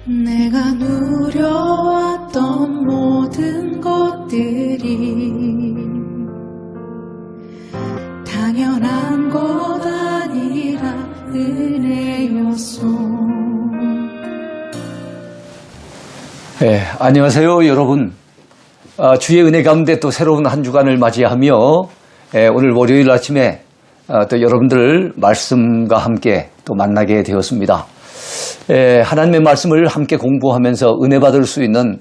내가 누려왔던 모든 것들이 당연한 것 아니라 은혜였소. 네, 안녕하세요 여러분. 주의 은혜 가운데 또 새로운 한 주간을 맞이하며 오늘 월요일 아침에 또 여러분들 말씀과 함께 또 만나게 되었습니다. 하나님의 말씀을 함께 공부하면서 은혜 받을 수 있는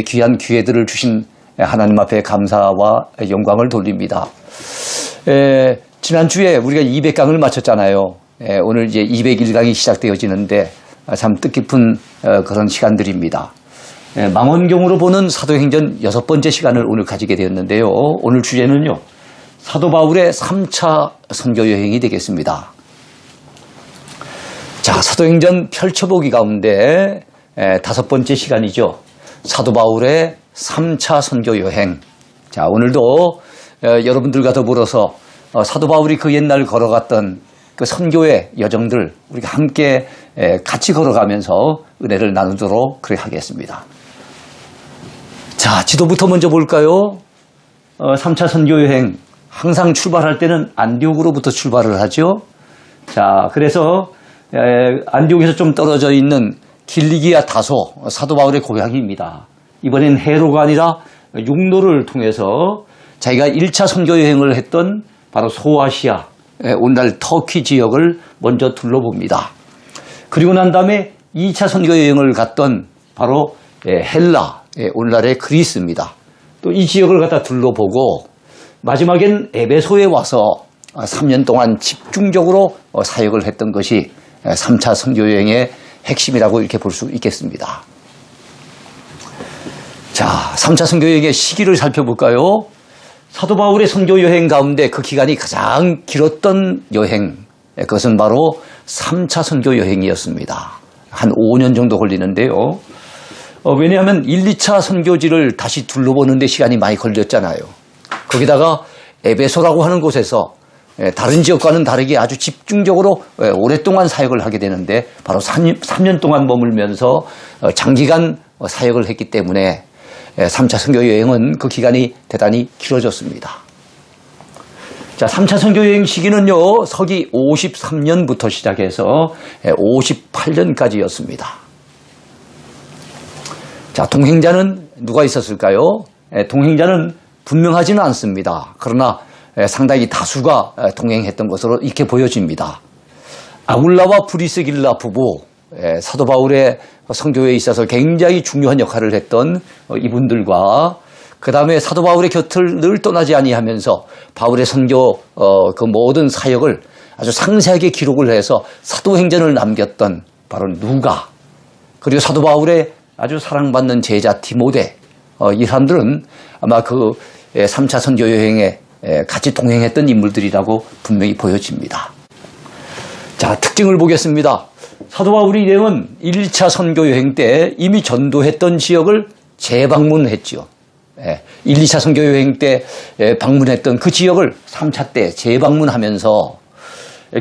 귀한 기회들을 주신 하나님 앞에 감사와 영광을 돌립니다. 지난주에 우리가 200강을 마쳤잖아요. 오늘 이제 201강이 시작되어지는데 참 뜻깊은 그런 시간들입니다. 망원경으로 보는 사도행전 6번째 시간을 오늘 가지게 되었는데요. 오늘 주제는요, 사도 바울의 3차 선교 여행이 되겠습니다. 자, 사도행전 펼쳐보기 가운데 5번째 시간이죠. 사도 바울의 3차 선교 여행. 자, 오늘도 여러분들과 더불어서 사도 바울이 그 옛날 걸어갔던 그 선교의 여정들 우리가 함께 같이 걸어가면서 은혜를 나누도록 그렇게 하겠습니다. 자, 지도부터 먼저 볼까요? 3차 선교 여행. 항상 출발할 때는 안디옥으로부터 출발을 하죠. 자, 그래서 안디옥에서 좀 떨어져 있는 길리기아 다소, 사도 바울의 고향입니다. 이번엔 해로가 아니라 육로를 통해서 자기가 1차 선교 여행을 했던 바로 소아시아, 오늘날 터키 지역을 먼저 둘러봅니다. 그리고 난 다음에 2차 선교 여행을 갔던 바로 헬라, 오늘날의 그리스입니다. 또 이 지역을 갖다 둘러보고 마지막엔 에베소에 와서 3년 동안 집중적으로 사역을 했던 것이 3차 선교 여행의 핵심이라고 이렇게 볼 수 있겠습니다. 자, 3차 선교 여행의 시기를 살펴볼까요? 사도 바울의 선교 여행 가운데 그 기간이 가장 길었던 여행, 그것은 바로 3차 선교 여행이었습니다. 한 5년 정도 걸리는데요. 왜냐하면 1, 2차 선교지를 다시 둘러보는 데 시간이 많이 걸렸잖아요. 거기다가 에베소라고 하는 곳에서 다른 지역과는 다르게 아주 집중적으로 오랫동안 사역을 하게 되는데 바로 3년 동안 머물면서 장기간 사역을 했기 때문에 3차 선교 여행은 그 기간이 대단히 길어졌습니다. 자, 3차 선교 여행 시기는요, 서기 53년부터 시작해서 58년까지였습니다. 자, 동행자는 누가 있었을까요? 동행자는 분명하지는 않습니다. 그러나 상당히 다수가 동행했던 것으로 이렇게 보여집니다. 아굴라와 브리스길라 부부, 사도 바울의 선교에 있어서 굉장히 중요한 역할을 했던 이분들과 그 다음에 사도 바울의 곁을 늘 떠나지 아니하면서 바울의 선교 그 모든 사역을 아주 상세하게 기록을 해서 사도행전을 남겼던 바로 누가, 그리고 사도 바울의 아주 사랑받는 제자 디모데, 이 사람들은 아마 그 3차 선교 여행에 같이 동행했던 인물들이라고 분명히 보여집니다. 자, 특징을 보겠습니다. 사도 바울이 내은 1차 선교 여행 때 이미 전도했던 지역을 재방문했죠. 1, 2차 선교 여행 때 방문했던 그 지역을 3차 때 재방문하면서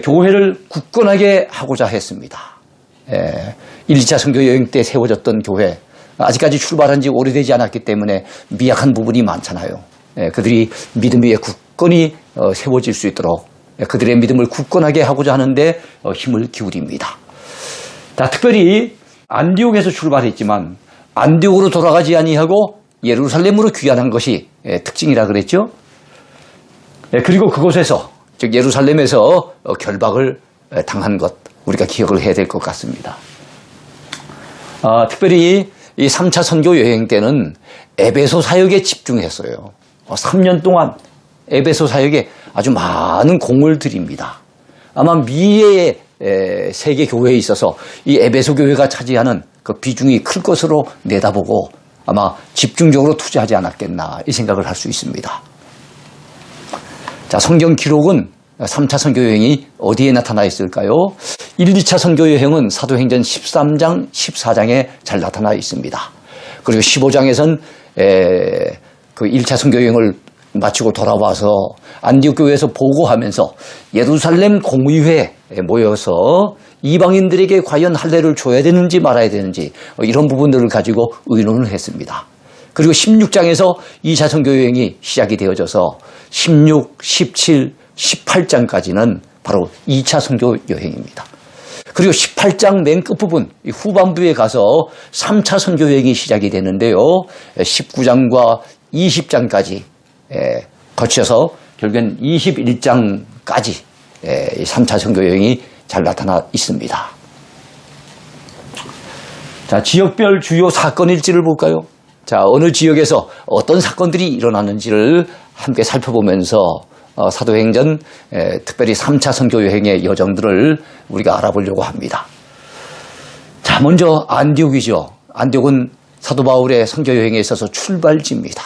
교회를 굳건하게 하고자 했습니다. 1, 2차 선교 여행 때 세워졌던 교회, 아직까지 출발한 지 오래되지 않았기 때문에 미약한 부분이 많잖아요. 그들이 믿음 위에 굳건히 세워질 수 있도록 그들의 믿음을 굳건하게 하고자 하는데 힘을 기울입니다. 자, 특별히 안디옥에서 출발했지만 안디옥으로 돌아가지 아니하고 예루살렘으로 귀환한 것이 특징이라 그랬죠. 그리고 그곳에서, 즉 예루살렘에서 결박을 당한 것, 우리가 기억을 해야 될 것 같습니다. 특별히 이 3차 선교 여행 때는 에베소 사역에 집중했어요. 3년 동안 에베소 사역에 아주 많은 공을 들입니다. 아마 미래의 세계 교회에 있어서 이 에베소 교회가 차지하는 그 비중이 클 것으로 내다보고 아마 집중적으로 투자하지 않았겠나 이 생각을 할 수 있습니다. 자, 성경 기록은 3차 선교 여행이 어디에 나타나 있을까요? 1, 2차 선교 여행은 사도행전 13장, 14장에 잘 나타나 있습니다. 그리고 15장에선 그 1차 선교 여행을 마치고 돌아와서 안디옥 교회에서 보고하면서 예루살렘 공의회에 모여서 이방인들에게 과연 할례를 줘야 되는지 말아야 되는지 이런 부분들을 가지고 의논을 했습니다. 그리고 16장에서 2차 선교 여행이 시작이 되어져서 16, 17, 18장까지는 바로 2차 선교 여행입니다. 그리고 18장 맨 끝부분 후반부에 가서 3차 선교 여행이 시작이 되는데요. 19장과 20장까지 거쳐서 결국엔 21장까지 3차 선교 여행이 잘 나타나 있습니다. 자, 지역별 주요 사건 일지를 볼까요? 자, 어느 지역에서 어떤 사건들이 일어나는지를 함께 살펴보면서 사도행전 특별히 3차 선교 여행의 여정들을 우리가 알아보려고 합니다. 자, 먼저 안디옥이죠. 안디옥은 사도 바울의 선교 여행에 있어서 출발지입니다.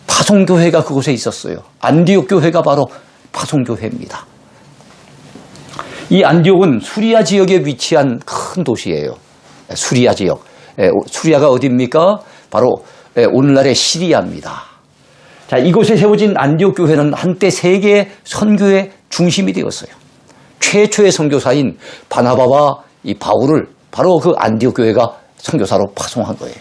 파송교회가 그곳에 있었어요. 안디옥 교회가 바로 파송교회입니다. 이 안디옥은 수리아 지역에 위치한 큰 도시예요. 수리아 지역. 수리아가 어디입니까? 바로 오늘날의 시리아입니다. 자, 이곳에 세워진 안디옥 교회는 한때 세계의 선교의 중심이 되었어요. 최초의 선교사인 바나바와 이 바울을 바로 그 안디옥 교회가 선교사로 파송한 거예요.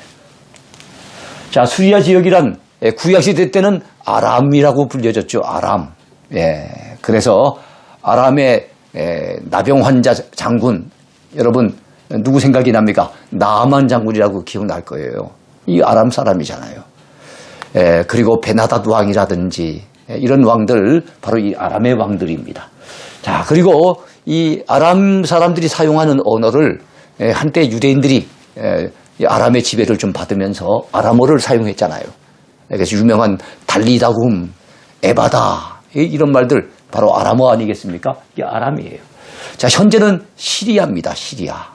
자, 수리아 지역이란 구약시대 때는 아람이라고 불려졌죠. 아람. 그래서 아람의 나병 환자 장군, 여러분 누구 생각이 납니까? 나아만 장군이라고 기억날 거예요. 이 아람 사람이잖아요. 그리고 베나닷 왕이라든지 이런 왕들 바로 이 아람의 왕들입니다. 자, 그리고 이 아람 사람들이 사용하는 언어를 한때 유대인들이 아람의 지배를 좀 받으면서 아람어를 사용했잖아요. 그래서 유명한 달리다굼, 에바다 이런 말들 바로 아람어 아니겠습니까? 이게 아람이에요. 자, 현재는 시리아입니다. 시리아.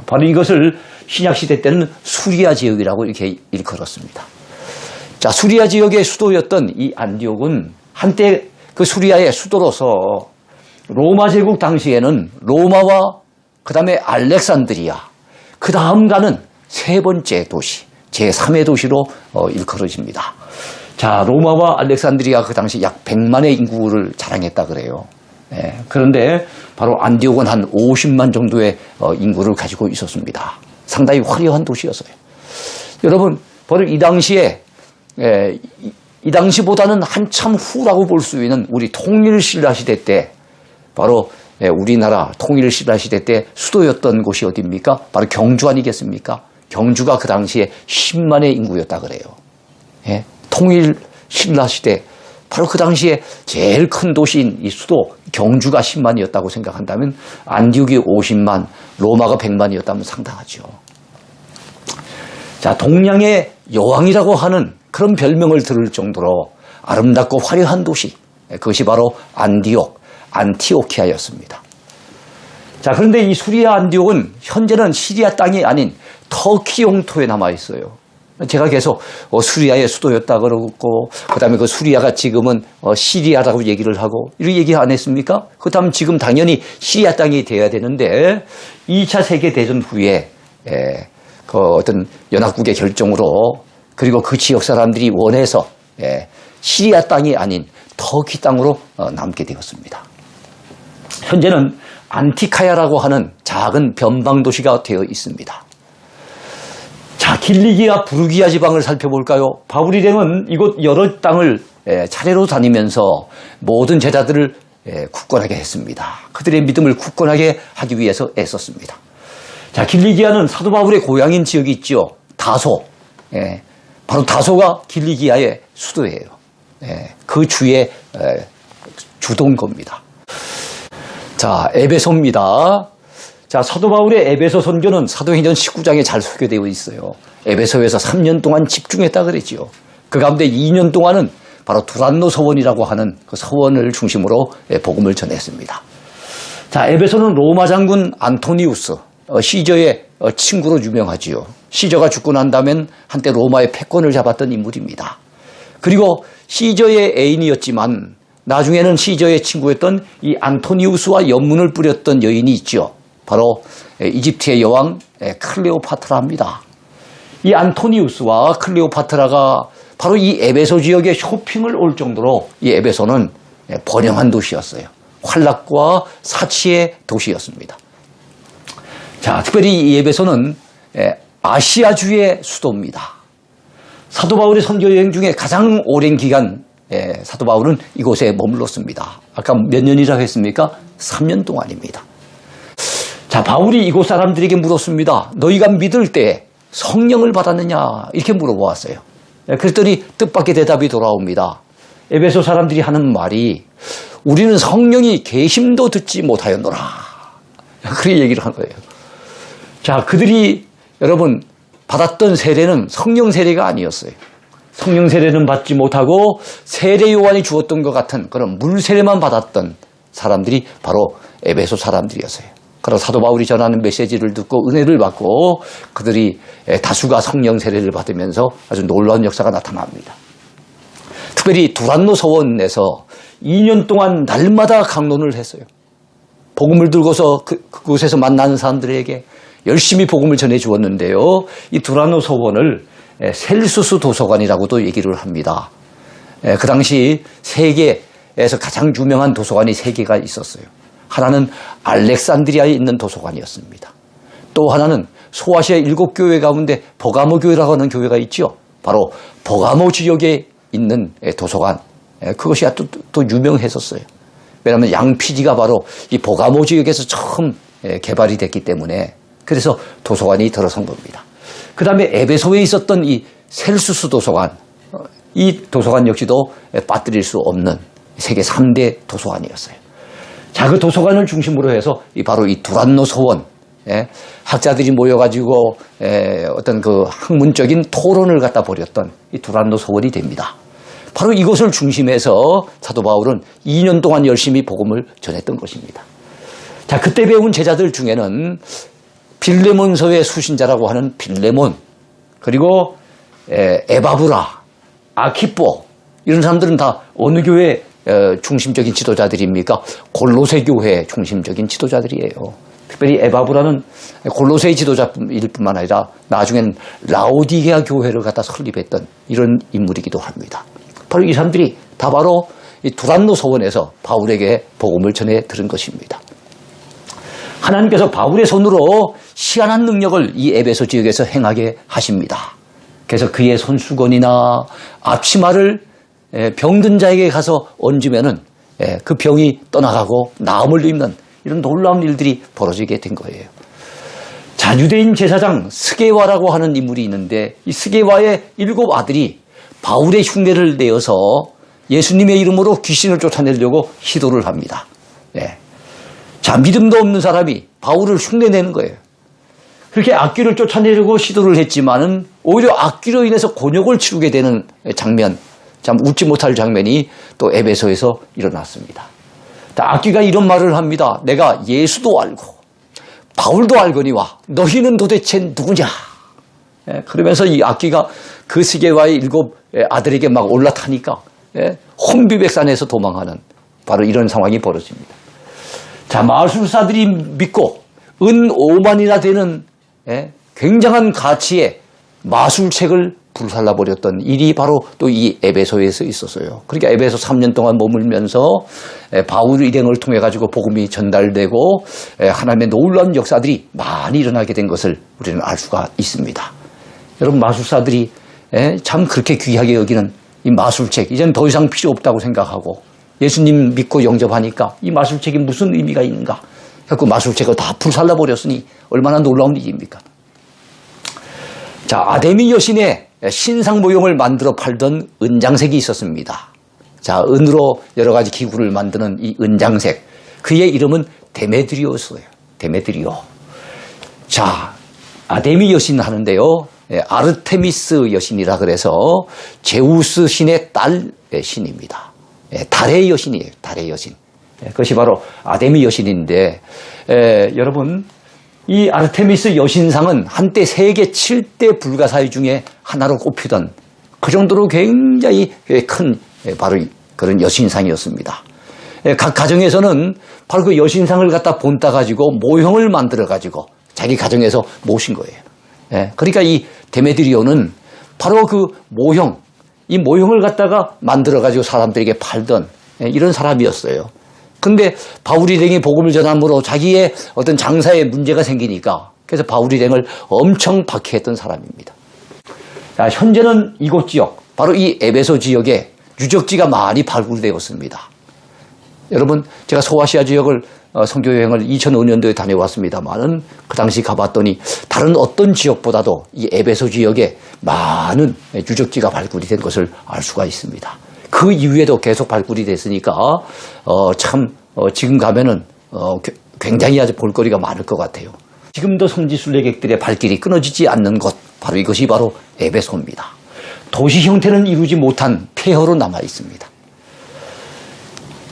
바로 이것을 신약시대 때는 수리아 지역이라고 이렇게 일컬었습니다. 자, 수리아 지역의 수도였던 이 안디옥은 한때 그 수리아의 수도로서 로마 제국 당시에는 로마와 그 다음에 알렉산드리아, 그 다음 가는 세 번째 도시, 제3의 도시로 일컬어집니다. 자, 로마와 알렉산드리아 그 당시 약 100만의 인구를 자랑했다 그래요. 그런데 바로 안디옥은 한 50만 정도의 인구를 가지고 있었습니다. 상당히 화려한 도시였어요. 여러분, 바로 이 당시에 이 당시보다는 한참 후라고 볼 수 있는 우리 통일신라 시대 때 바로 우리나라 통일신라 시대 때 수도였던 곳이 어디입니까? 바로 경주 아니겠습니까? 경주가 그 당시에 10만의 인구였다 그래요. 통일신라 시대 바로 그 당시에 제일 큰 도시인 이 수도 경주가 10만이었다고 생각한다면 안디옥이 50만, 로마가 100만이었다면 상당하죠. 자, 동양의 여왕이라고 하는 그런 별명을 들을 정도로 아름답고 화려한 도시, 그것이 바로 안디옥, 안티오키아였습니다. 자, 그런데 이 수리아 안디옥은 현재는 시리아 땅이 아닌 터키 영토에 남아 있어요. 제가 계속 수리아의 수도였다 그러고 그다음에 그 수리아가 지금은 시리아라고 얘기를 하고 이렇게 얘기 안 했습니까? 그다음 지금 당연히 시리아 땅이 돼야 되는데 2차 세계 대전 후에 그 어떤 연합국의 결정으로 그리고 그 지역 사람들이 원해서 시리아 땅이 아닌 터키 땅으로 남게 되었습니다. 현재는 안티카야라고 하는 작은 변방 도시가 되어 있습니다. 자, 길리기아 부르기아 지방을 살펴볼까요? 바울 일행은 이곳 여러 땅을 차례로 다니면서 모든 제자들을 굳건하게 했습니다. 그들의 믿음을 굳건하게 하기 위해서 애썼습니다. 자, 길리기아는 사도 바울의 고향인 지역이 있죠. 다소. 바로 다소가 길리기아의 수도예요. 그 주의 주도인 겁니다. 자, 에베소입니다. 자, 사도 바울의 에베소 선교는 사도행전 19장에 잘 소개되어 있어요. 에베소에서 3년 동안 집중했다 그랬지요. 그 가운데 2년 동안은 바로 두란노 서원이라고 하는 그 서원을 중심으로 복음을 전했습니다. 자, 에베소는 로마 장군 안토니우스, 시저의 친구로 유명하지요. 시저가 죽고 난 다음엔 한때 로마의 패권을 잡았던 인물입니다. 그리고 시저의 애인이었지만 나중에는 시저의 친구였던 이 안토니우스와 연문을 뿌렸던 여인이 있죠. 바로 이집트의 여왕 클레오파트라입니다. 이 안토니우스와 클레오파트라가 바로 이 에베소 지역에 쇼핑을 올 정도로 이 에베소는 번영한 도시였어요. 환락과 사치의 도시였습니다. 자, 특별히 이 에베소는 아시아주의 수도입니다. 사도 바울의 선교 여행 중에 가장 오랜 기간 사도 바울은 이곳에 머물렀습니다. 아까 몇 년이라고 했습니까? 3년 동안입니다. 자, 바울이 이곳 사람들에게 물었습니다. 너희가 믿을 때 성령을 받았느냐? 이렇게 물어보았어요. 그랬더니 뜻밖의 대답이 돌아옵니다. 에베소 사람들이 하는 말이 우리는 성령이 계심도 듣지 못하였노라. 그렇게 얘기를 한 거예요. 자, 그들이 여러분 받았던 세례는 성령 세례가 아니었어요. 성령 세례는 받지 못하고 세례 요한이 주었던 것 같은 그런 물 세례만 받았던 사람들이 바로 에베소 사람들이었어요. 그래서 사도 바울이 전하는 메시지를 듣고 은혜를 받고 그들이 다수가 성령 세례를 받으면서 아주 놀라운 역사가 나타납니다. 특별히 두란노 서원에서 2년 동안 날마다 강론을 했어요. 복음을 들고서 그곳에서 만나는 사람들에게 열심히 복음을 전해 주었는데요. 이 두란노 서원을 셀수스 도서관이라고도 얘기를 합니다. 그 당시 세계에서 가장 유명한 도서관이 3개가 있었어요. 하나는 알렉산드리아에 있는 도서관이었습니다. 또 하나는 소아시아 7교회 가운데 버가모 교회라고 하는 교회가 있죠. 바로 버가모 지역에 있는 도서관. 그것이 또 유명했었어요. 왜냐하면 양피지가 바로 이 버가모 지역에서 처음 개발이 됐기 때문에 그래서 도서관이 들어선 겁니다. 그 다음에 에베소에 있었던 이 셀수스 도서관, 이 도서관 역시도 빠뜨릴 수 없는 세계 3대 도서관이었어요. 자, 그 도서관을 중심으로 해서 바로 이 두란노 서원, 학자들이 모여가지고 어떤 그 학문적인 토론을 갖다 벌였던 이 두란노 서원이 됩니다. 바로 이것을 중심해서 사도 바울은 2년 동안 열심히 복음을 전했던 것입니다. 자, 그때 배운 제자들 중에는 빌레몬서의 수신자라고 하는 빌레몬, 그리고 에바브라, 아키포, 이런 사람들은 다 어느 교회 중심적인 지도자들입니까? 골로새 교회 중심적인 지도자들이에요. 특별히 에바브라는 골로새 지도자일 뿐만 아니라 나중엔 라오디게아 교회를 갖다 설립했던 이런 인물이기도 합니다. 바로 이 사람들이 다 바로 이 두란노 서원에서 바울에게 복음을 전해 들은 것입니다. 하나님께서 바울의 손으로 희한한 능력을 이 에베소 지역에서 행하게 하십니다. 그래서 그의 손수건이나 앞치마를 병든 자에게 가서 얹으면은 그 병이 떠나가고 나음을 입는 이런 놀라운 일들이 벌어지게 된 거예요. 자, 유대인 제사장 스게와라고 하는 인물이 있는데 이 스게와의 7 아들이 바울의 흉내를 내어서 예수님의 이름으로 귀신을 쫓아내려고 시도를 합니다. 자, 믿음도 없는 사람이 바울을 흉내내는 거예요. 그렇게 악귀를 쫓아내려고 시도를 했지만은 오히려 악귀로 인해서 곤욕을 치르게 되는 장면, 참 웃지 못할 장면이 또 에베소에서 일어났습니다. 악귀가 이런 말을 합니다. 내가 예수도 알고 바울도 알거니와 너희는 도대체 누구냐? 그러면서 이 악귀가 그 스게와의 7 아들에게 막 올라타니까 혼비백산에서 도망하는 바로 이런 상황이 벌어집니다. 자, 마술사들이 믿고 은 5만이나 되는 굉장한 가치의 마술책을 불살라버렸던 일이 바로 또 이 에베소에서 있었어요. 그러니까 에베소 3년 동안 머물면서 바울 일행을 통해 가지고 복음이 전달되고 하나님의 놀라운 역사들이 많이 일어나게 된 것을 우리는 알 수가 있습니다. 여러분, 마술사들이 참 그렇게 귀하게 여기는 이 마술책, 이제는 더 이상 필요 없다고 생각하고 예수님 믿고 영접하니까 이 마술책이 무슨 의미가 있는가? 그 마술책을 다 불살라버렸으니 얼마나 놀라운 일입니까? 자, 아데미 여신의 신상 모형을 만들어 팔던 은장색이 있었습니다. 자, 은으로 여러 가지 기구를 만드는 이 은장색. 그의 이름은 데메드리오였어요. 데메드리오. 자, 아데미 여신 하는데요. 아르테미스 여신이라 그래서 제우스 신의 딸 신입니다. 달의 여신이에요. 달의 여신. 그것이 바로 아데미 여신인데, 여러분, 이 아르테미스 여신상은 한때 세계 7대 불가사의 중에 하나로 꼽히던 그 정도로 굉장히 큰 바로 그런 여신상이었습니다. 각 가정에서는 바로 그 여신상을 갖다 본따 가지고 모형을 만들어 가지고 자기 가정에서 모신 거예요. 그러니까 이 데메드리오는 바로 그 모형, 이 모형을 갖다가 만들어가지고 사람들에게 팔던 이런 사람이었어요. 근데 바울 일행이 복음을 전함으로 자기의 어떤 장사에 문제가 생기니까 그래서 바울 일행을 엄청 박해했던 사람입니다. 자, 현재는 이곳 지역, 바로 이 에베소 지역에 유적지가 많이 발굴되었습니다. 여러분, 제가 소아시아 지역을 선교여행을 2005년도에 다녀왔습니다만은 그 당시 가봤더니 다른 어떤 지역보다도 이 에베소 지역에 많은 유적지가 발굴이 된 것을 알 수가 있습니다. 그 이후에도 계속 발굴이 됐으니까 지금 가면은 굉장히 아주 볼거리가 많을 것 같아요. 지금도 성지 순례객들의 발길이 끊어지지 않는 곳, 바로 이것이 바로 에베소입니다. 도시 형태는 이루지 못한 폐허로 남아 있습니다.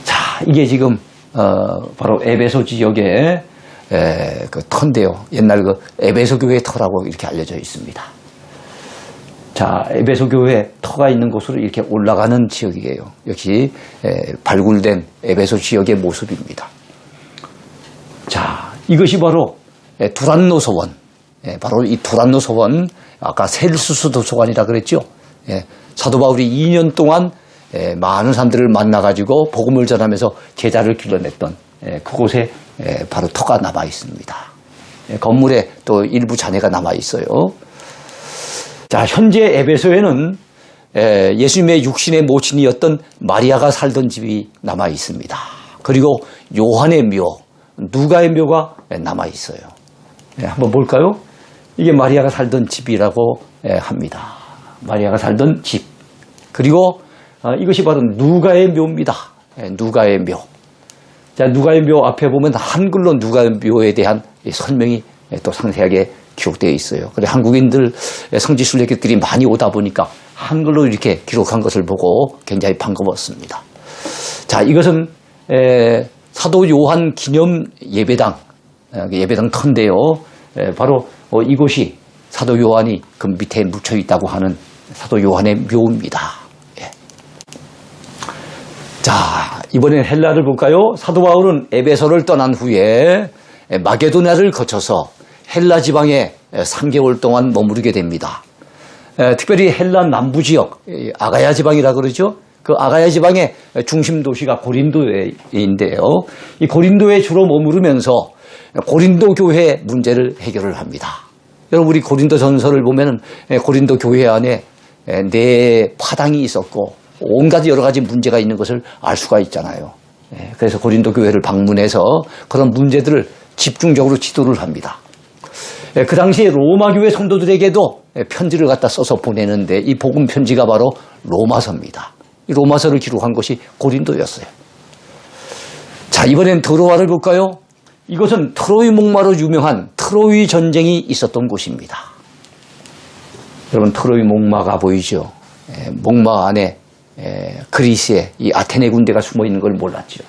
자, 이게 지금 바로 에베소 지역의 그 터인데요. 옛날 그 에베소 교회 터라고 이렇게 알려져 있습니다. 자, 에베소 교회 터가 있는 곳으로 이렇게 올라가는 지역이에요. 역시 발굴된 에베소 지역의 모습입니다. 자, 이것이 바로 두란노 서원. 바로 이 두란노 서원, 아까 셀수스 도서관이라 그랬죠. 사도 바울이 2년 동안 많은 사람들을 만나가지고 복음을 전하면서 제자를 길러냈던 그곳에 바로 터가 남아 있습니다. 건물에 또 일부 잔해가 남아 있어요. 자, 현재 에베소에는 예수님의 육신의 모친이었던 마리아가 살던 집이 남아 있습니다. 그리고 요한의 묘, 누가의 묘가 남아 있어요. 한번 볼까요? 이게 마리아가 살던 집이라고 합니다. 마리아가 살던 집. 그리고 이것이 바로 누가의 묘입니다. 누가의 묘. 자, 누가의 묘 앞에 보면 한글로 누가의 묘에 대한 설명이 또 상세하게 기록되어 있어요. 그래 한국인들 성지 순례객들이 많이 오다 보니까 한글로 이렇게 기록한 것을 보고 굉장히 반가웠습니다. 자, 이것은 사도 요한 기념 예배당 터인데요. 바로 이곳이 사도 요한이 그 밑에 묻혀 있다고 하는 사도 요한의 묘입니다. 자, 이번엔 헬라를 볼까요? 사도 바울은 에베소를 떠난 후에 마게도냐를 거쳐서 헬라 지방에 3개월 동안 머무르게 됩니다. 특별히 헬라 남부 지역, 아가야 지방이라 그러죠. 그 아가야 지방의 중심 도시가 고린도인데요. 이 고린도에 주로 머무르면서 고린도 교회 문제를 해결을 합니다. 여러분, 우리 고린도 전서를 보면은 고린도 교회 안에 네 파당이 있었고 온갖 여러 가지 문제가 있는 것을 알 수가 있잖아요. 그래서 고린도 교회를 방문해서 그런 문제들을 집중적으로 지도를 합니다. 그 당시에 로마 교회 성도들에게도 편지를 갖다 써서 보내는데 이 복음 편지가 바로 로마서입니다. 이 로마서를 기록한 것이 고린도였어요. 자, 이번엔 드로아를 볼까요? 이것은 트로이 목마로 유명한 트로이 전쟁이 있었던 곳입니다. 여러분, 트로이 목마가 보이죠? 목마 안에 그리스의 이 아테네 군대가 숨어 있는 걸 몰랐죠.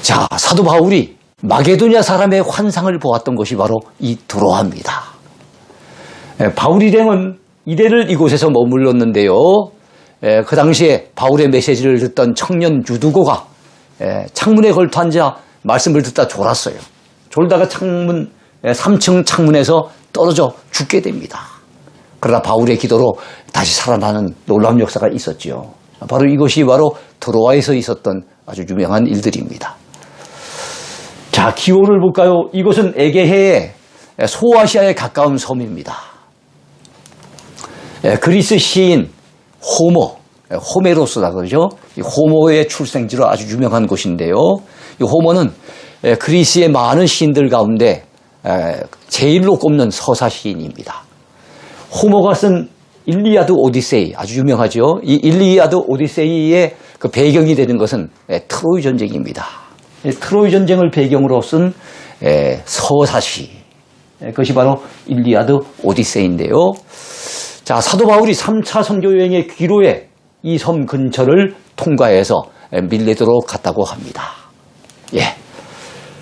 자, 사도 바울이 마게도냐 사람의 환상을 보았던 것이 바로 이 드로아입니다. 바울 일행은 이래를 이곳에서 머물렀는데요. 그 당시에 바울의 메시지를 듣던 청년 유두고가 창문에 걸터 앉아 말씀을 듣다 졸았어요. 졸다가 3층 창문에서 떨어져 죽게 됩니다. 그러나 바울의 기도로 다시 살아나는 놀라운 역사가 있었죠. 바로 이것이 바로 드로아에서 있었던 아주 유명한 일들입니다. 자, 기호를 볼까요? 이곳은 에게해의 소아시아에 가까운 섬입니다. 그리스 시인 호메로스라 그러죠. 이 호모의 출생지로 아주 유명한 곳인데요. 이 호모는 그리스의 많은 시인들 가운데 제일로 꼽는 서사 시인입니다. 호모가 쓴 일리아드 오디세이 아주 유명하죠. 이 일리아드 오디세이의 그 배경이 되는 것은 트로이 전쟁입니다. 트로이 전쟁을 배경으로 쓴 서사시, 그것이 바로 일리아드 오디세이인데요. 자, 사도 바울이 3차 선교 여행의 기로에 이 섬 근처를 통과해서 밀레도로 갔다고 합니다.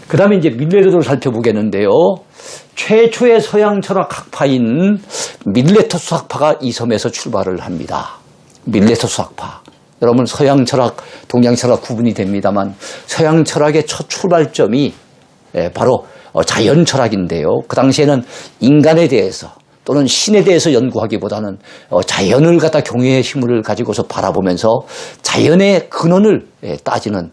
그 다음에 이제 밀레도를 살펴보겠는데요. 최초의 서양 철학 학파인 밀레토스 학파가 이 섬에서 출발을 합니다. 밀레토스 학파. 여러분, 서양 철학, 동양 철학 구분이 됩니다만 서양 철학의 첫 출발점이 바로 자연 철학인데요. 그 당시에는 인간에 대해서 또는 신에 대해서 연구하기보다는 자연을 갖다 경외의 힘을 가지고서 바라보면서 자연의 근원을 따지는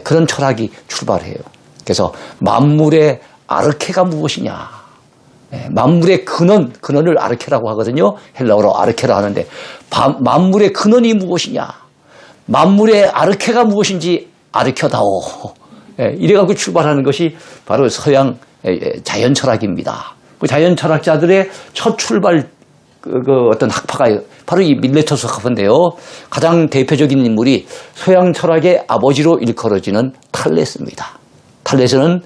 그런 철학이 출발해요. 그래서 만물의 아르케가 무엇이냐. 만물의 근원을 아르케라고 하거든요. 헬라어로 아르케라 하는데 만물의 근원이 무엇이냐. 만물의 아르케가 무엇인지 아르켜다오. 이래갖고 출발하는 것이 바로 서양 자연 철학입니다. 그 자연 철학자들의 첫 출발 어떤 학파가 바로 이 밀레투스 학파인데요. 가장 대표적인 인물이 서양 철학의 아버지로 일컬어지는 탈레스입니다. 탈레스는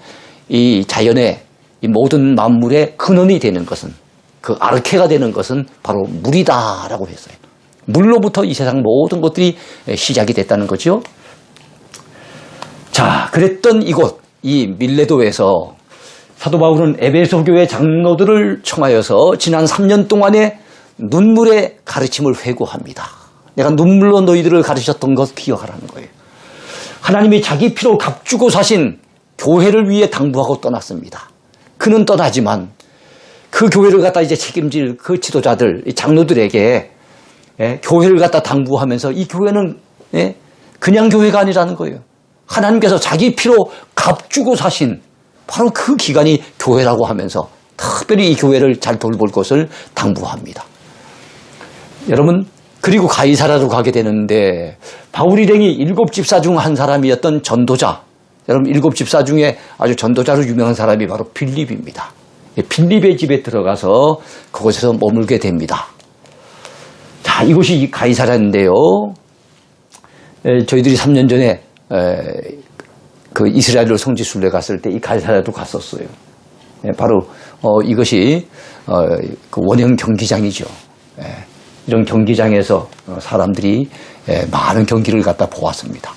이 자연의 이 모든 만물의 근원이 되는 것은, 그 아르케가 되는 것은 바로 물이다라고 했어요. 물로부터 이 세상 모든 것들이 시작이 됐다는 거죠. 자, 그랬던 이곳, 이 밀레도에서 사도 바울은 에베소 교회 장로들을 청하여서 지난 3년 동안의 눈물의 가르침을 회고합니다. 내가 눈물로 너희들을 가르쳤던 것 기억하라는 거예요. 하나님이 자기 피로 값주고 사신 교회를 위해 당부하고 떠났습니다. 그는 떠나지만 그 교회를 갖다 이제 책임질 그 지도자들, 장로들에게 교회를 갖다 당부하면서 이 교회는 그냥 교회가 아니라는 거예요. 하나님께서 자기 피로 값주고 사신 바로 그 기관이 교회라고 하면서 특별히 이 교회를 잘 돌볼 것을 당부합니다. 여러분, 그리고 가이사라로 가게 되는데 바울 일행이 7집사 중 한 사람이었던 전도자, 여러분 7집사 중에 아주 전도자로 유명한 사람이 바로 빌립입니다. 빌립의 집에 들어가서 그곳에서 머물게 됩니다. 자, 이곳이 가이사라인데요. 저희들이 3년 전에 그 이스라엘로 성지순례 갔을 때 이 가이사라도 갔었어요. 바로 이것이 그 원형 경기장이죠. 이런 경기장에서 사람들이 많은 경기를 갖다 보았습니다.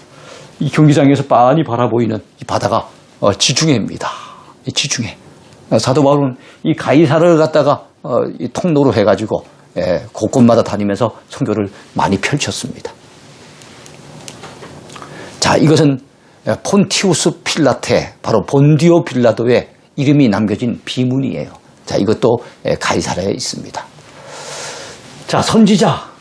이 경기장에서 빤히 바라보이는 이 바다가 지중해입니다. 이 지중해. 사도 바울은 이 가이사라를 갖다가 이 통로로 해가지고 곳곳마다 다니면서 선교를 많이 펼쳤습니다. 자, 이것은 폰티우스 필라테, 바로 본디오 빌라도의 이름이 남겨진 비문이에요. 자, 이것도 가이사라에 있습니다. 자, 선지자.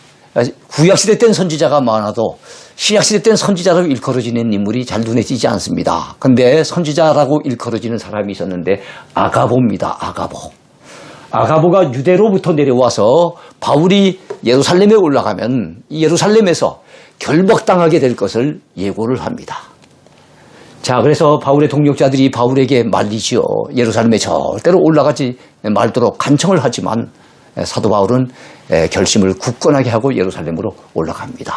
구약시대 때는 선지자가 많아도 신약시대 때는 선지자라고 일컬어지는 인물이 잘 눈에 띄지 않습니다. 그런데 선지자라고 일컬어지는 사람이 있었는데 아가보입니다. 아가보가 유대로부터 내려와서 바울이 예루살렘에 올라가면 이 예루살렘에서 결박당하게 될 것을 예고를 합니다. 자, 그래서 바울의 동력자들이 바울에게 말리지요. 예루살렘에 절대로 올라가지 말도록 간청을 하지만 사도 바울은 결심을 굳건하게 하고 예루살렘으로 올라갑니다.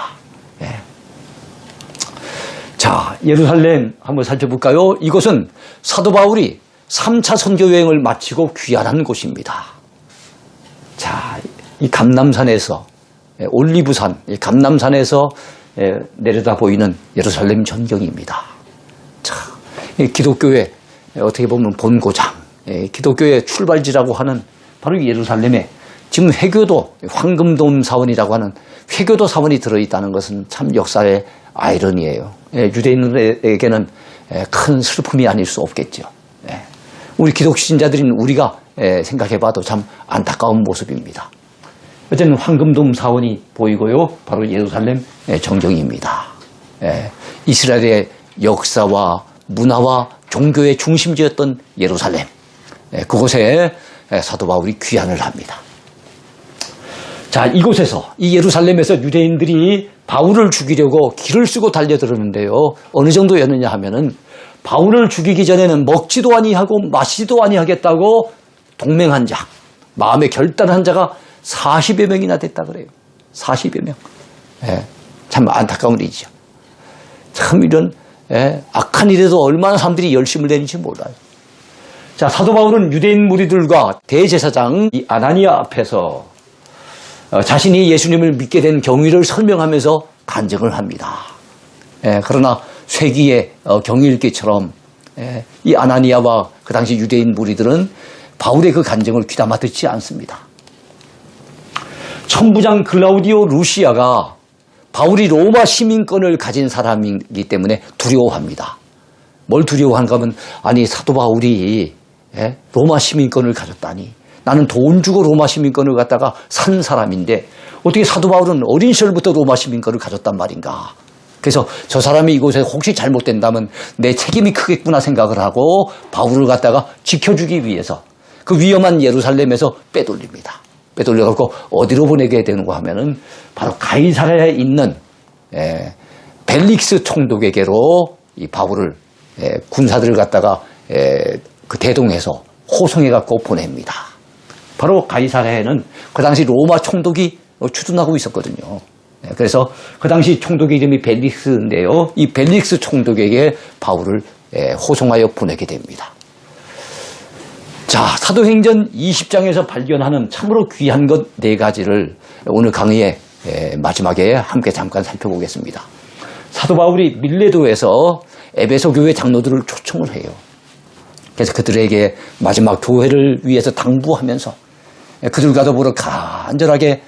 자, 예루살렘 한번 살펴볼까요? 이곳은 사도 바울이 3차 선교 여행을 마치고 귀환한 곳입니다. 자, 이 감람산에서 올리브산, 이 감람산에서 내려다 보이는 예루살렘 전경입니다. 자, 기독교의 어떻게 보면 본고장, 기독교의 출발지라고 하는 바로 예루살렘에 지금 회교도, 황금돔 사원이라고 하는 회교도 사원이 들어있다는 것은 참 역사의 아이러니예요. 유대인들에게는 큰 슬픔이 아닐 수 없겠죠. 우리 기독신자들인 우리가 생각해봐도 참 안타까운 모습입니다. 어쨌든 황금돔 사원이 보이고요. 바로 예루살렘 정경입니다. 이스라엘의 역사와 문화와 종교의 중심지였던 예루살렘. 그곳에 사도 바울이 귀환을 합니다. 자, 이곳에서 이 예루살렘에서 유대인들이 바울을 죽이려고 길을 쓰고 달려들었는데요. 어느 정도였느냐 하면은 바울을 죽이기 전에는 먹지도 아니하고 마시지도 아니하겠다고 동맹한 자, 마음에 결단한 자가 40여 명이나 됐다 그래요. 40여 명. 참 안타까운 일이죠. 참 이런 악한 일에도 얼마나 사람들이 열심을 내는지 몰라요. 자, 사도 바울은 유대인 무리들과 대제사장 이 아나니아 앞에서 자신이 예수님을 믿게 된 경위를 설명하면서 간증을 합니다. 그러나 쇠기의 경일기처럼 이 아나니아와 그 당시 유대인 무리들은 바울의 그 간증을 귀담아 듣지 않습니다. 천부장 글라우디오 루시아가 바울이 로마 시민권을 가진 사람이기 때문에 두려워합니다. 뭘 두려워하는가 하면 아니 사도 바울이 로마 시민권을 가졌다니 나는 돈 주고 로마 시민권을 갖다가 산 사람인데 어떻게 사도 바울은 어린 시절부터 로마 시민권을 가졌단 말인가. 그래서 저 사람이 이곳에 혹시 잘못된다면 내 책임이 크겠구나 생각을 하고 바울을 갖다가 지켜주기 위해서 그 위험한 예루살렘에서 빼돌립니다. 빼돌려갖고 어디로 보내게 되는가 하면은 바로 가이사랴에 있는 벨릭스 총독에게로 이 바울을 군사들을 갖다가 그 대동해서 호송해갖고 보냅니다. 바로 가이사랴에는 그 당시 로마 총독이 주둔하고 있었거든요. 그래서 그 당시 총독의 이름이 벨릭스인데요. 이 벨릭스 총독에게 바울을 호송하여 보내게 됩니다. 자, 사도행전 20장에서 발견하는 참으로 귀한 것 4가지를 오늘 강의의 마지막에 함께 잠깐 살펴보겠습니다. 사도 바울이 밀레도에서 에베소 교회 장로들을 초청을 해요. 그래서 그들에게 마지막 교회를 위해서 당부하면서 그들과 더불어 간절하게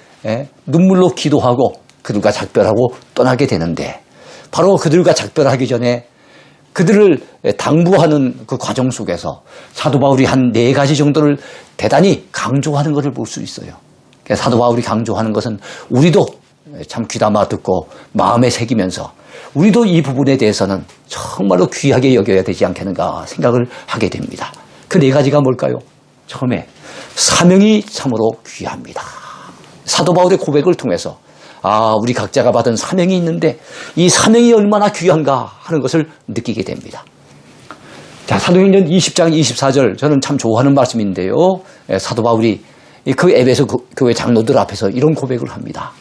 눈물로 기도하고 그들과 작별하고 떠나게 되는데 바로 그들과 작별하기 전에 그들을 당부하는 그 과정 속에서 사도 바울이 한 4가지 정도를 대단히 강조하는 것을 볼 수 있어요. 사도 바울이 강조하는 것은 우리도 참 귀담아 듣고 마음에 새기면서 우리도 이 부분에 대해서는 정말로 귀하게 여겨야 되지 않겠는가 생각을 하게 됩니다. 그 4가지가 뭘까요? 처음에 사명이 참으로 귀합니다. 사도 바울의 고백을 통해서 우리 각자가 받은 사명이 있는데 이 사명이 얼마나 귀한가 하는 것을 느끼게 됩니다. 자, 사도행전 20장 24절 저는 참 좋아하는 말씀인데요. 사도 바울이 그 에베소 교회 장로들 앞에서 이런 고백을 합니다.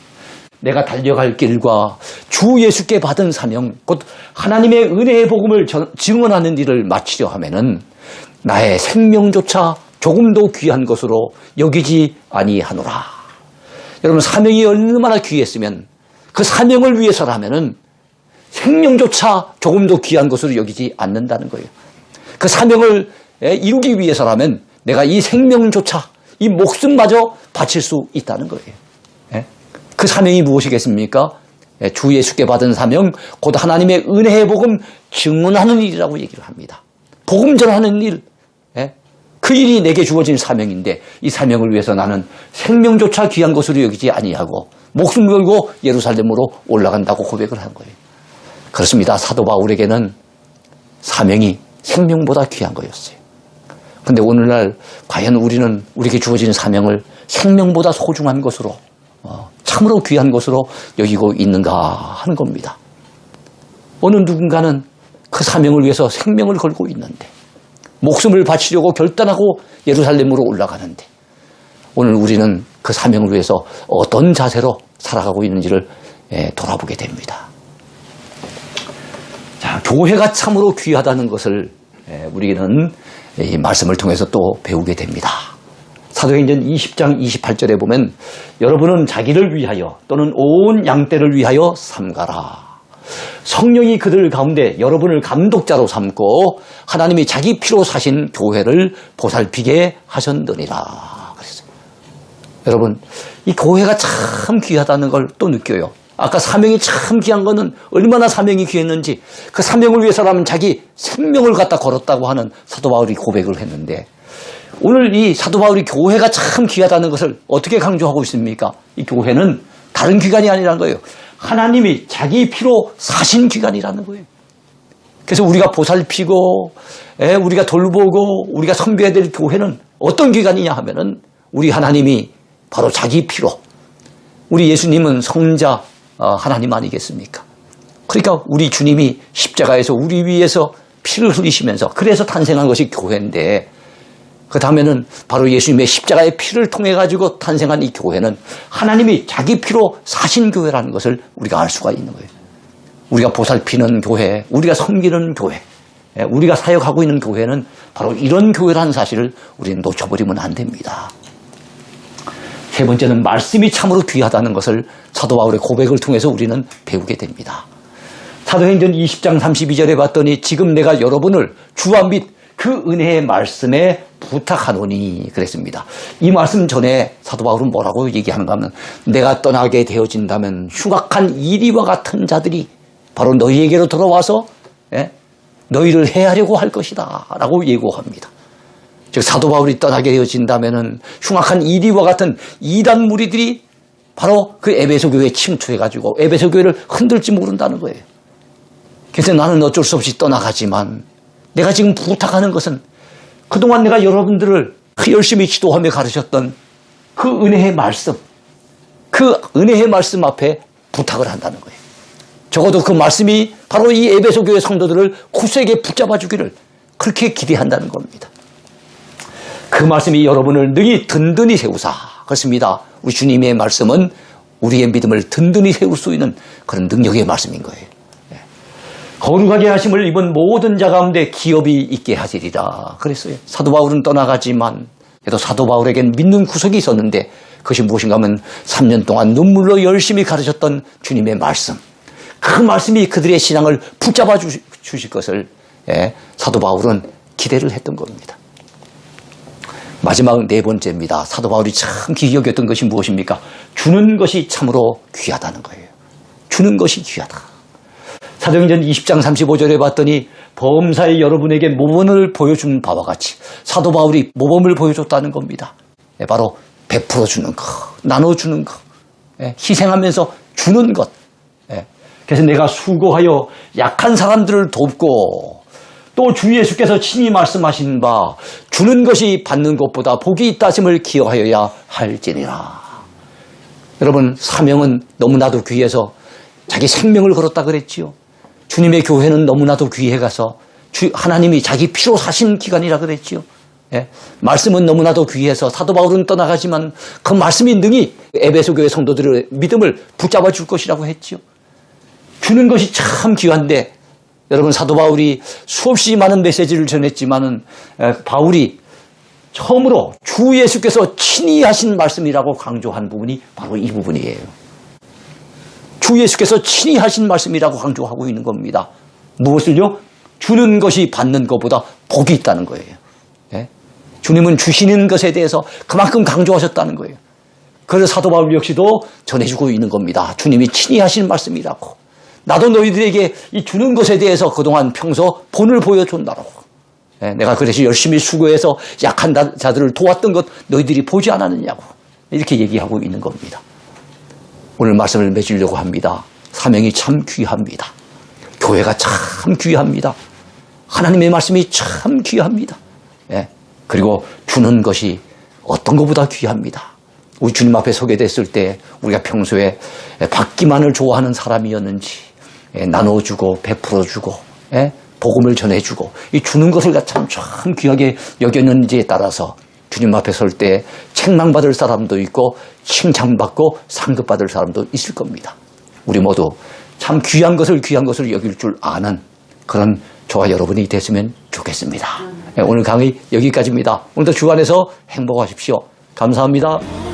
내가 달려갈 길과 주 예수께 받은 사명 곧 하나님의 은혜의 복음을 증언하는 일을 마치려 하면은 나의 생명조차 조금도 귀한 것으로 여기지 아니하노라. 여러분, 사명이 얼마나 귀했으면 그 사명을 위해서라면은 생명조차 조금도 귀한 것으로 여기지 않는다는 거예요. 그 사명을 이루기 위해서라면 내가 이 생명조차 이 목숨마저 바칠 수 있다는 거예요. 그 사명이 무엇이겠습니까? 주 예수께 받은 사명, 곧 하나님의 은혜의 복음 증언하는 일이라고 얘기를 합니다. 복음 전하는 일, 그 일이 내게 주어진 사명인데 이 사명을 위해서 나는 생명조차 귀한 것으로 여기지 아니하고 목숨 걸고 예루살렘으로 올라간다고 고백을 한 거예요. 그렇습니다. 사도 바울에게는 사명이 생명보다 귀한 거였어요. 그런데 오늘날 과연 우리는 우리에게 주어진 사명을 생명보다 소중한 것으로 참으로 귀한 것으로 여기고 있는가 하는 겁니다. 어느 누군가는 그 사명을 위해서 생명을 걸고 있는데 목숨을 바치려고 결단하고 예루살렘으로 올라가는데 오늘 우리는 그 사명을 위해서 어떤 자세로 살아가고 있는지를 돌아보게 됩니다. 자, 교회가 참으로 귀하다는 것을 우리는 이 말씀을 통해서 또 배우게 됩니다. 사도행전 20장 28절에 보면 여러분은 자기를 위하여 또는 온 양떼를 위하여 삼가라. 성령이 그들 가운데 여러분을 감독자로 삼고 하나님이 자기 피로 사신 교회를 보살피게 하셨느니라. 그랬어요. 여러분, 이 교회가 참 귀하다는 걸 또 느껴요. 아까 사명이 참 귀한 거는 얼마나 사명이 귀했는지 그 사명을 위해서라면 자기 생명을 갖다 걸었다고 하는 사도 바울이 고백을 했는데 오늘 이 사도 바울이 교회가 참 귀하다는 것을 어떻게 강조하고 있습니까? 이 교회는 다른 기관이 아니라는 거예요. 하나님이 자기 피로 사신 기관이라는 거예요. 그래서 우리가 보살피고 우리가 돌보고 우리가 섬겨야 될 교회는 어떤 기관이냐 하면은 우리 하나님이 바로 자기 피로 우리 예수님은 성자 하나님 아니겠습니까? 그러니까 우리 주님이 십자가에서 우리 위해서 피를 흘리시면서 그래서 탄생한 것이 교회인데 그 다음에는 바로 예수님의 십자가의 피를 통해 가지고 탄생한 이 교회는 하나님이 자기 피로 사신 교회라는 것을 우리가 알 수가 있는 거예요. 우리가 보살피는 교회, 우리가 섬기는 교회, 우리가 사역하고 있는 교회는 바로 이런 교회라는 사실을 우리는 놓쳐버리면 안 됩니다. 세 번째는 말씀이 참으로 귀하다는 것을 사도 바울의 고백을 통해서 우리는 배우게 됩니다. 사도행전 20장 32절에 봤더니 지금 내가 여러분을 주와 및 그 은혜의 말씀에 부탁하노니 그랬습니다. 이 말씀 전에 사도 바울은 뭐라고 얘기하는가 하면 내가 떠나게 되어진다면 흉악한 이리와 같은 자들이 바로 너희에게로 돌아와서 너희를 해하려고 할 것이다 라고 예고합니다. 즉 사도 바울이 떠나게 되어진다면은 흉악한 이리와 같은 이단 무리들이 바로 그 에베소 교회에 침투해가지고 에베소 교회를 흔들지 모른다는 거예요. 그래서 나는 어쩔 수 없이 떠나가지만 내가 지금 부탁하는 것은 그동안 내가 여러분들을 열심히 기도하며 가르쳤던 그 은혜의 말씀, 그 은혜의 말씀 앞에 부탁을 한다는 거예요. 적어도 그 말씀이 바로 이 에베소 교회 성도들을 굳세게 붙잡아 주기를 그렇게 기대한다는 겁니다. 그 말씀이 여러분을 능히 든든히 세우사. 그렇습니다. 우리 주님의 말씀은 우리의 믿음을 든든히 세울 수 있는 그런 능력의 말씀인 거예요. 거룩하게 하심을 입은 모든 자 가운데 기업이 있게 하시리라 그랬어요. 사도 바울은 떠나가지만 그래도 사도 바울에겐 믿는 구석이 있었는데 그것이 무엇인가 하면 3년 동안 눈물로 열심히 가르쳤던 주님의 말씀, 그 말씀이 그들의 신앙을 붙잡아 주실 것을 사도 바울은 기대를 했던 겁니다. 마지막 네 번째입니다. 사도 바울이 참 귀히 여겼던 것이 무엇입니까? 주는 것이 참으로 귀하다는 거예요. 주는 것이 귀하다. 사도행전 20장 35절에 봤더니 범사에 여러분에게 모범을 보여준 바와 같이 사도 바울이 모범을 보여줬다는 겁니다. 바로 베풀어 주는 것, 나눠주는 것, 희생하면서 주는 것. 그래서 내가 수고하여 약한 사람들을 돕고 또 주 예수께서 친히 말씀하신 바 주는 것이 받는 것보다 복이 있다심을 기억하여야 할지니라. 여러분, 사명은 너무나도 귀해서 자기 생명을 걸었다 그랬지요. 주님의 교회는 너무나도 귀해 가서 하나님이 자기 피로 사신 기간이라 그랬지요. 말씀은 너무나도 귀해서 사도 바울은 떠나가지만 그 말씀이 능히 에베소 교회 성도들의 믿음을 붙잡아 줄 것이라고 했지요. 주는 것이 참 귀한데 여러분, 사도 바울이 수없이 많은 메시지를 전했지만은 바울이 처음으로 주 예수께서 친히 하신 말씀이라고 강조한 부분이 바로 이 부분이에요. 주 예수께서 친히 하신 말씀이라고 강조하고 있는 겁니다. 무엇을요? 주는 것이 받는 것보다 복이 있다는 거예요. 주님은 주시는 것에 대해서 그만큼 강조하셨다는 거예요. 그래서 사도 바울 역시도 전해주고 있는 겁니다. 주님이 친히 하신 말씀이라고. 나도 너희들에게 이 주는 것에 대해서 그동안 평소 본을 보여준다고. 내가 그래서 열심히 수고해서 약한 자들을 도왔던 것 너희들이 보지 않았느냐고. 이렇게 얘기하고 있는 겁니다. 오늘 말씀을 맺으려고 합니다. 사명이 참 귀합니다. 교회가 참 귀합니다. 하나님의 말씀이 참 귀합니다. 그리고 주는 것이 어떤 것보다 귀합니다. 우리 주님 앞에 서게 됐을 때 우리가 평소에 받기만을 좋아하는 사람이었는지 나눠주고 베풀어주고 복음을 전해주고 이 주는 것을 참 귀하게 여겼는지에 따라서 주님 앞에 설 때 책망받을 사람도 있고 칭찬받고 상급받을 사람도 있을 겁니다. 우리 모두 참 귀한 것을 여길 줄 아는 그런 저와 여러분이 됐으면 좋겠습니다. 오늘 강의 여기까지입니다. 오늘도 주안에서 행복하십시오. 감사합니다.